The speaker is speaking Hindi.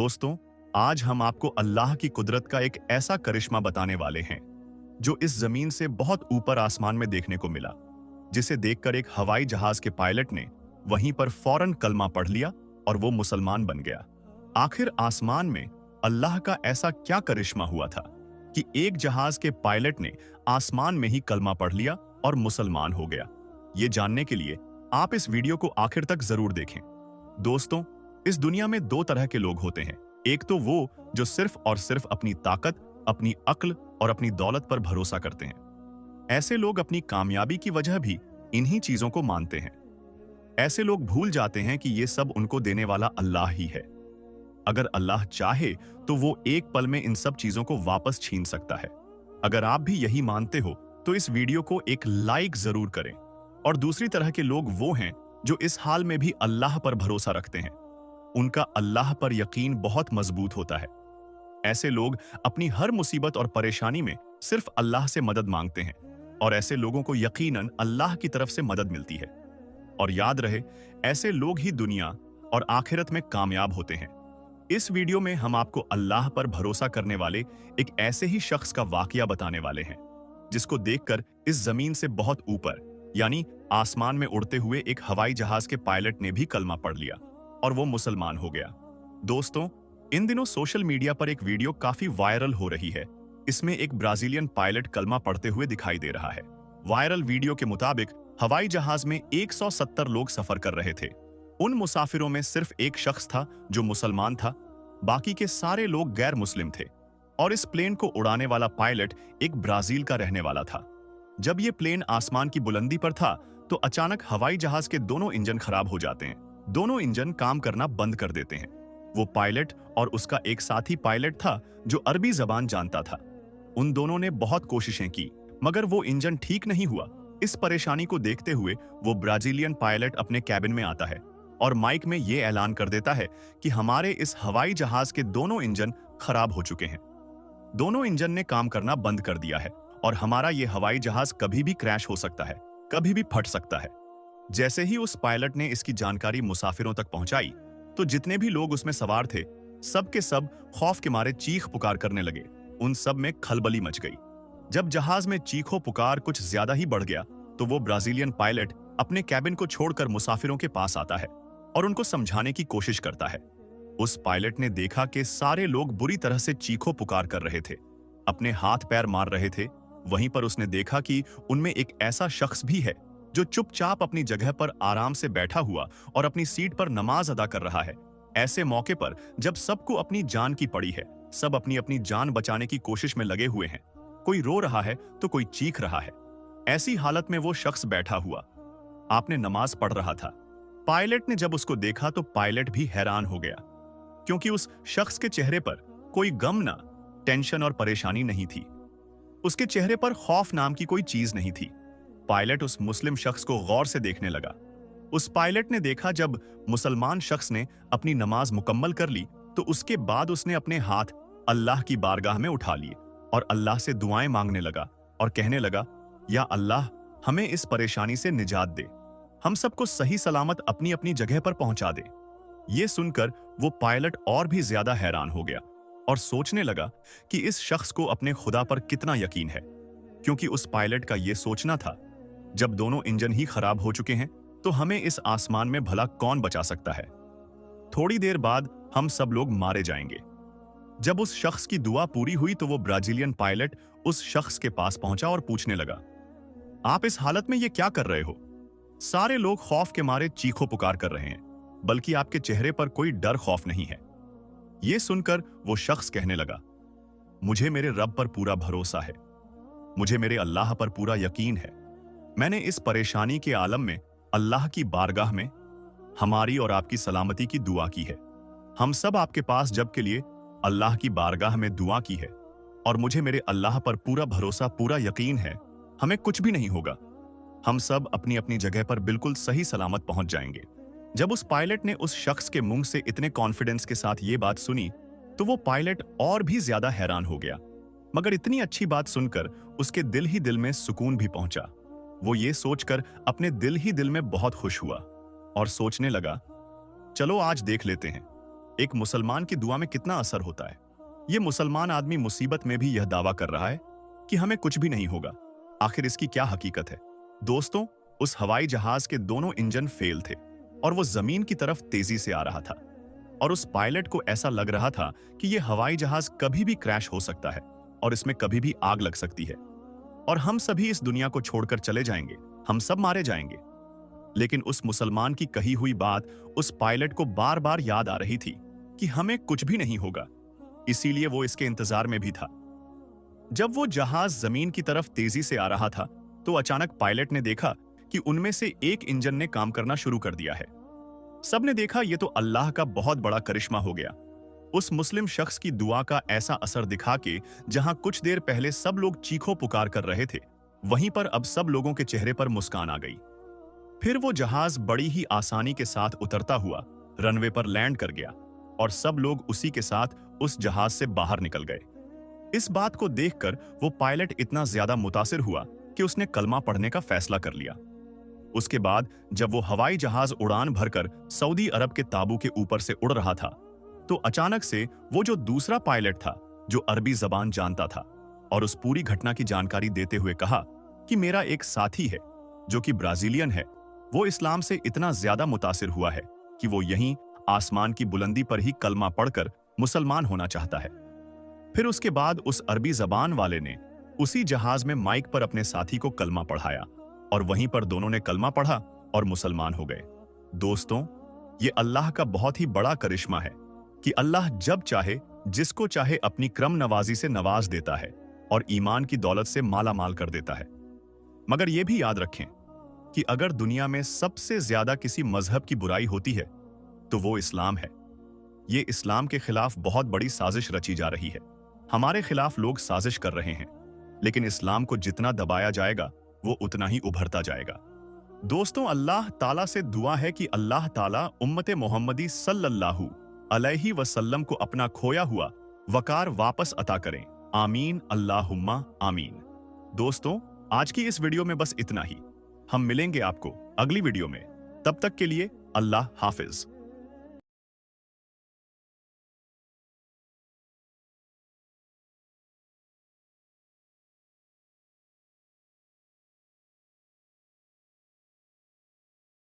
दोस्तों, आज हम आपको अल्लाह की कुदरत का एक ऐसा करिश्मा बताने वाले हैं जो इस जमीन से बहुत ऊपर आसमान में देखने को मिला, जिसे देखकर एक हवाई जहाज के पायलट ने वहीं पर फौरन कलमा पढ़ लिया और वो मुसलमान बन गया। आखिर आसमान में अल्लाह का ऐसा क्या करिश्मा हुआ था कि एक जहाज के पायलट ने आसमान में ही कलमा पढ़ लिया और मुसलमान हो गया? ये जानने के लिए आप इस वीडियो को आखिर तक जरूर देखें। दोस्तों, इस दुनिया में दो तरह के लोग होते हैं। एक तो वो जो सिर्फ और सिर्फ अपनी ताकत, अपनी अक्ल और अपनी दौलत पर भरोसा करते हैं। ऐसे लोग अपनी कामयाबी की वजह भी इन्हीं चीजों को मानते हैं। ऐसे लोग भूल जाते हैं कि ये सब उनको देने वाला अल्लाह ही है। अगर अल्लाह चाहे तो वो एक पल में इन सब चीजों को वापस छीन सकता है। अगर आप भी यही मानते हो तो इस वीडियो को एक लाइक जरूर करें। और दूसरी तरह के लोग वो हैं जो इस हाल में भी अल्लाह पर भरोसा रखते हैं। उनका अल्लाह पर यकीन बहुत मजबूत होता है। ऐसे लोग अपनी हर मुसीबत और परेशानी में सिर्फ अल्लाह से मदद मांगते हैं और ऐसे लोगों को यकीनन अल्लाह की तरफ से मदद मिलती है। और याद रहे, ऐसे लोग ही दुनिया और आखिरत में कामयाब होते हैं। इस वीडियो में हम आपको अल्लाह पर भरोसा करने वाले एक ऐसे ही शख्स का वाकया बताने वाले हैं जिसको देखकर इस जमीन से बहुत ऊपर यानी आसमान में उड़ते हुए एक हवाई जहाज के पायलट ने भी कलमा पढ़ लिया और वो मुसलमान हो गया। दोस्तों, इन दिनों सोशल मीडिया पर एक वीडियो काफी वायरल हो रही है। इसमें एक ब्राजीलियन पायलट कलमा पढ़ते हुए दिखाई दे रहा है। वायरल वीडियो के मुताबिक हवाई जहाज में 170 लोग सफर कर रहे थे। उन मुसाफिरों में सिर्फ एक शख्स था जो मुसलमान था, बाकी के सारे लोग गैर मुस्लिम थे। और इस प्लेन को उड़ाने वाला पायलट एक ब्राजील का रहने वाला था। जब ये प्लेन आसमान की बुलंदी पर था तो अचानक हवाई जहाज के दोनों इंजन खराब हो जाते हैं। दोनों इंजन काम करना बंद कर देते हैं। वो पायलट और उसका एक साथी पायलट था जो अरबी जबान जानता था। उन दोनों ने बहुत कोशिशें की मगर वो इंजन ठीक नहीं हुआ। इस परेशानी को देखते हुए वो ब्राजीलियन पायलट अपने कैबिन में आता है और माइक में ये ऐलान कर देता है कि हमारे इस हवाई जहाज के दोनों इंजन खराब हो चुके हैं। दोनों इंजन ने काम करना बंद कर दिया है और हमारा ये हवाई जहाज कभी भी क्रैश हो सकता है, कभी भी फट सकता है। जैसे ही उस पायलट ने इसकी जानकारी मुसाफिरों तक पहुंचाई तो जितने भी लोग उसमें सवार थे सब के सब खौफ के मारे चीख पुकार करने लगे। उन सब में खलबली मच गई। जब जहाज में चीखों पुकार कुछ ज्यादा ही बढ़ गया तो वो ब्राजीलियन पायलट अपने कैबिन को छोड़कर मुसाफिरों के पास आता है और उनको समझाने की कोशिश करता है। उस पायलट ने देखा कि सारे लोग बुरी तरह से चीखों पुकार कर रहे थे, अपने हाथ पैर मार रहे थे। वहीं पर उसने देखा कि उनमें एक ऐसा शख्स भी है जो चुपचाप अपनी जगह पर आराम से बैठा हुआ और अपनी सीट पर नमाज अदा कर रहा है। ऐसे मौके पर जब सबको अपनी जान की पड़ी है, सब अपनी अपनी जान बचाने की कोशिश में लगे हुए हैं, कोई रो रहा है तो कोई चीख रहा है, ऐसी हालत में वो शख्स बैठा हुआ आपने नमाज पढ़ रहा था। पायलट ने जब उसको देखा तो पायलट भी हैरान हो गया, क्योंकि उस शख्स के चेहरे पर कोई गम ना टेंशन और परेशानी नहीं थी। उसके चेहरे पर खौफ नाम की कोई चीज नहीं थी। पायलट उस मुस्लिम शख्स को गौर से देखने लगा। उस पायलट ने देखा जब मुसलमान शख्स ने अपनी नमाज मुकम्मल कर ली तो उसके बाद उसने अपने हाथ अल्लाह की बारगाह में उठा लिए और अल्लाह से दुआएं मांगने लगा और कहने लगा, या अल्लाह, हमें इस परेशानी से निजात दे, हम सबको सही सलामत अपनी अपनी जगह पर पहुंचा दे। ये सुनकर वो पायलट और भी ज्यादा हैरान हो गया और सोचने लगा कि इस शख्स को अपने खुदा पर कितना यकीन है, क्योंकि उस पायलट का ये सोचना था, जब दोनों इंजन ही खराब हो चुके हैं तो हमें इस आसमान में भला कौन बचा सकता है। थोड़ी देर बाद हम सब लोग मारे जाएंगे। जब उस शख्स की दुआ पूरी हुई तो वो ब्राजीलियन पायलट उस शख्स के पास पहुंचा और पूछने लगा, आप इस हालत में ये क्या कर रहे हो? सारे लोग खौफ के मारे चीखों पुकार कर रहे हैं, बल्कि आपके चेहरे पर कोई डर खौफ नहीं है। ये सुनकर वो शख्स कहने लगा, मुझे मेरे रब पर पूरा भरोसा है, मुझे मेरे अल्लाह पर पूरा यकीन है। मैंने इस परेशानी के आलम में अल्लाह की बारगाह में हमारी और आपकी सलामती की दुआ की है। हम सब आपके पास जब के लिए अल्लाह की बारगाह में दुआ की है और मुझे मेरे अल्लाह पर पूरा भरोसा, पूरा यकीन है, हमें कुछ भी नहीं होगा। हम सब अपनी अपनी जगह पर बिल्कुल सही सलामत पहुंच जाएंगे। जब उस पायलट ने उस शख्स के मुंह से इतने कॉन्फिडेंस के साथ ये बात सुनी तो वो पायलट और भी ज्यादा हैरान हो गया। मगर इतनी अच्छी बात सुनकर उसके दिल ही दिल में सुकून भी पहुंचा। वो ये सोचकर अपने दिल ही दिल में बहुत खुश हुआ और सोचने लगा, चलो आज देख लेते हैं एक मुसलमान की दुआ में कितना असर होता है। ये मुसलमान आदमी मुसीबत में भी यह दावा कर रहा है कि हमें कुछ भी नहीं होगा। आखिर इसकी क्या हकीकत है? दोस्तों, उस हवाई जहाज के दोनों इंजन फेल थे और वो जमीन की तरफ तेजी से आ रहा था और उस पायलट को ऐसा लग रहा था कि यह हवाई जहाज कभी भी क्रैश हो सकता है और इसमें कभी भी आग लग सकती है और हम सभी इस दुनिया को छोड़कर चले जाएंगे, हम सब मारे जाएंगे। लेकिन उस मुसलमान की कही हुई बात उस पायलट को बार बार याद आ रही थी कि हमें कुछ भी नहीं होगा, इसीलिए वो इसके इंतजार में भी था। जब वो जहाज जमीन की तरफ तेजी से आ रहा था तो अचानक पायलट ने देखा कि उनमें से एक इंजन ने काम करना शुरू कर दिया है। सबने देखा ये तो अल्लाह का बहुत बड़ा करिश्मा हो गया। उस मुस्लिम शख्स की दुआ का ऐसा असर दिखा के जहां कुछ देर पहले सब लोग चीखों पुकार कर रहे थे, वहीं पर अब सब लोगों के चेहरे पर मुस्कान आ गई। फिर वो जहाज बड़ी ही आसानी के साथ उतरता हुआ रनवे पर लैंड कर गया और सब लोग उसी के साथ उस जहाज से बाहर निकल गए। इस बात को देखकर वो पायलट इतना ज्यादा मुतासिर हुआ कि उसने कलमा पढ़ने का फैसला कर लिया। उसके बाद जब वो हवाई जहाज उड़ान भरकर सऊदी अरब के ताबू के ऊपर से उड़ रहा था तो अचानक से वो जो दूसरा पायलट था जो अरबी जबान जानता था और उस पूरी घटना की जानकारी देते हुए कहा कि मेरा एक साथी है जो कि ब्राजीलियन है, वो इस्लाम से इतना ज्यादा मुतासिर हुआ है कि वो यहीं आसमान की बुलंदी पर ही कलमा पढ़कर मुसलमान होना चाहता है। फिर उसके बाद उस अरबी जबान वाले ने उसी जहाज में माइक पर अपने साथी को कलमा पढ़ाया और वहीं पर दोनों ने कलमा पढ़ा और मुसलमान हो गए। दोस्तों, ये अल्लाह का बहुत ही बड़ा करिश्मा है कि अल्लाह जब चाहे जिसको चाहे अपनी क्रम नवाजी से नवाज देता है और ईमान की दौलत से माला माल कर देता है। मगर यह भी याद रखें कि अगर दुनिया में सबसे ज्यादा किसी मजहब की बुराई होती है तो वो इस्लाम है। ये इस्लाम के खिलाफ बहुत बड़ी साजिश रची जा रही है। हमारे खिलाफ लोग साजिश कर रहे हैं, लेकिन इस्लाम को जितना दबाया जाएगा वो उतना ही उभरता जाएगा। दोस्तों, अल्लाह ताला से दुआ है कि अल्लाह ताला उम्मते मोहम्मदी सल्लल्लाहु अलैहि वसल्लम को अपना खोया हुआ वकार वापस अता करें। आमीन, अल्लाहुम्मा आमीन। दोस्तों, आज की इस वीडियो में बस इतना ही। हम मिलेंगे आपको अगली वीडियो में। तब तक के लिए अल्लाह हाफिज।